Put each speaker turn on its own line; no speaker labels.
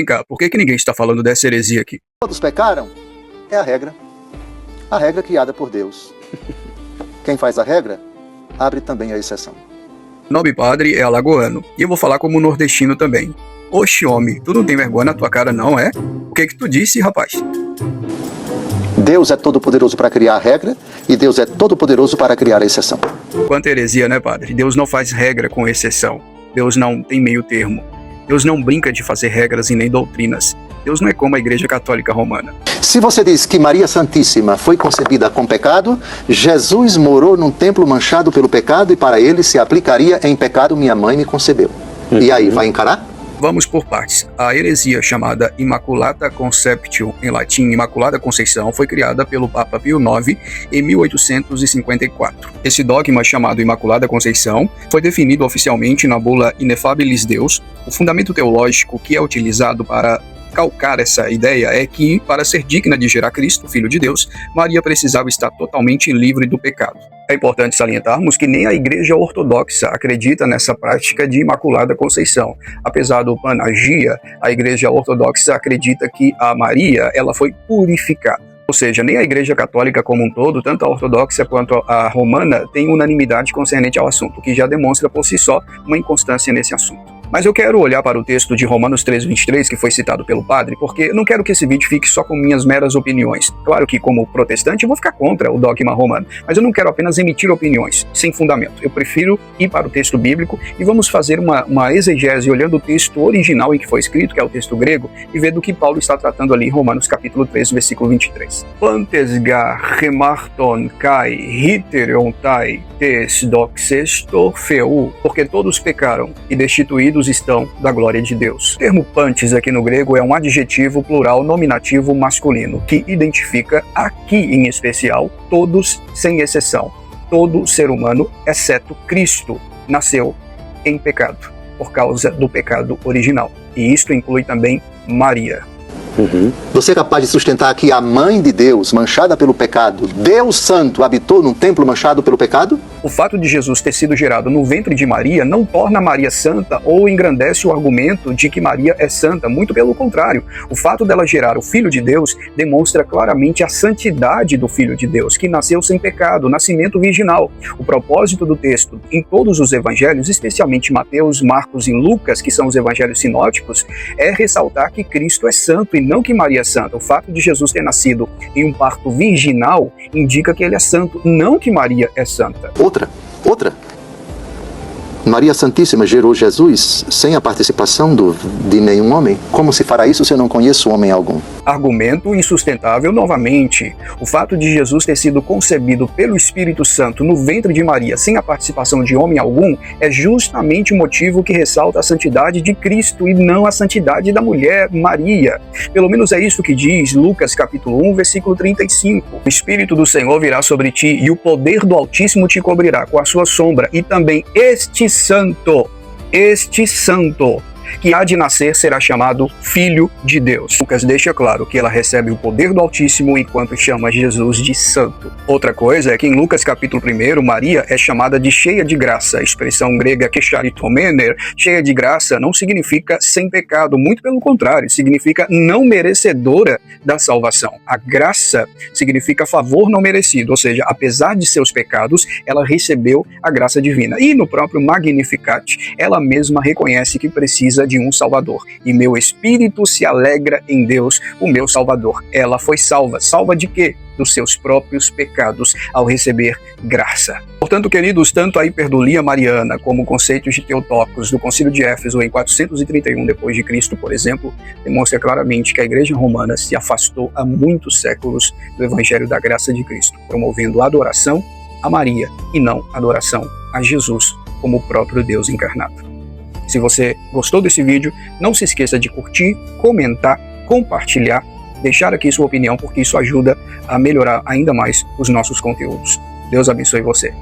Vem cá, por que ninguém está falando dessa heresia aqui?
Todos pecaram? É a regra criada por Deus. Quem faz a regra, abre também a exceção.
Nobre padre é alagoano, e eu vou falar como nordestino também. Oxe, homem, tu não tem vergonha na tua cara não, é? O que tu disse, rapaz?
Deus é todo-poderoso para criar a regra e Deus é todo-poderoso para criar a exceção.
Quanta heresia, né, padre? Deus não faz regra com exceção. Deus não tem meio termo. Deus não brinca de fazer regras e nem doutrinas. Deus não é como a Igreja Católica Romana.
Se você diz que Maria Santíssima foi concebida com pecado, Jesus morou num templo manchado pelo pecado e para ele se aplicaria em pecado minha mãe me concebeu. E aí, vai encarar?
Vamos por partes. A heresia chamada Immaculata Conceptio, em latim Imaculada Conceição, foi criada pelo Papa Pio IX em 1854. Esse dogma chamado Imaculada Conceição foi definido oficialmente na bula Ineffabilis Deus. O fundamento teológico que é utilizado para calcar essa ideia é que, para ser digna de gerar Cristo, Filho de Deus, Maria precisava estar totalmente livre do pecado. É importante salientarmos que nem a Igreja Ortodoxa acredita nessa prática de Imaculada Conceição. Apesar do Panagia, a Igreja Ortodoxa acredita que a Maria ela foi purificada. Ou seja, nem a Igreja Católica como um todo, tanto a ortodoxa quanto a romana, tem unanimidade concernente ao assunto, o que já demonstra por si só uma inconstância nesse assunto. Mas eu quero olhar para o texto de Romanos 3:23, que foi citado pelo padre, porque eu não quero que esse vídeo fique só com minhas meras opiniões. Claro que, como protestante, eu vou ficar contra o dogma romano, mas eu não quero apenas emitir opiniões sem fundamento. Eu prefiro ir para o texto bíblico e vamos fazer uma exegese olhando o texto original em que foi escrito, que é o texto grego, e ver do que Paulo está tratando ali em Romanos capítulo 3, versículo 23. Pantesga remarton kai hiterontai tes doxestor feu, porque todos pecaram e destituídos estão da glória de Deus. O termo pantes aqui no grego é um adjetivo plural nominativo masculino, que identifica aqui em especial todos sem exceção. Todo ser humano, exceto Cristo, nasceu em pecado, por causa do pecado original. E isto inclui também Maria.
Você é capaz de sustentar que a mãe de Deus, manchada pelo pecado, Deus Santo, habitou num templo manchado pelo pecado?
O fato de Jesus ter sido gerado no ventre de Maria não torna Maria santa ou engrandece o argumento de que Maria é santa, muito pelo contrário. O fato dela gerar o Filho de Deus demonstra claramente a santidade do Filho de Deus, que nasceu sem pecado, nascimento virginal. O propósito do texto em todos os evangelhos, especialmente Mateus, Marcos e Lucas, que são os evangelhos sinóticos, é ressaltar que Cristo é santo e não que Maria é santa. O fato de Jesus ter nascido em um parto virginal indica que ele é santo, não que Maria é santa.
Outra. Maria Santíssima gerou Jesus sem a participação de nenhum homem? Como se fará isso se eu não conheço homem algum?
Argumento insustentável novamente. O fato de Jesus ter sido concebido pelo Espírito Santo no ventre de Maria sem a participação de homem algum é justamente o motivo que ressalta a santidade de Cristo e não a santidade da mulher Maria. Pelo menos é isso que diz Lucas capítulo 1, versículo 35. O Espírito do Senhor virá sobre ti e o poder do Altíssimo te cobrirá com a sua sombra, e também este santo, que há de nascer será chamado Filho de Deus. Lucas deixa claro que ela recebe o poder do Altíssimo enquanto chama Jesus de santo. Outra coisa é que em Lucas capítulo 1, Maria é chamada de cheia de graça. A expressão grega kecharitomene, cheia de graça, não significa sem pecado, muito pelo contrário, significa não merecedora da salvação. A graça significa favor não merecido, ou seja, apesar de seus pecados, ela recebeu a graça divina. E no próprio Magnificat, ela mesma reconhece que precisa de um Salvador. E meu espírito se alegra em Deus, o meu Salvador. Ela foi salva. Salva de quê? Dos seus próprios pecados, ao receber graça. Portanto, queridos, tanto a hiperdulia mariana como conceitos de Teotocos do Concílio de Éfeso em 431 d.C., por exemplo, demonstra claramente que a Igreja Romana se afastou há muitos séculos do Evangelho da Graça de Cristo, promovendo a adoração a Maria e não a adoração a Jesus como o próprio Deus encarnado. Se você gostou desse vídeo, não se esqueça de curtir, comentar, compartilhar, deixar aqui sua opinião, porque isso ajuda a melhorar ainda mais os nossos conteúdos. Deus abençoe você.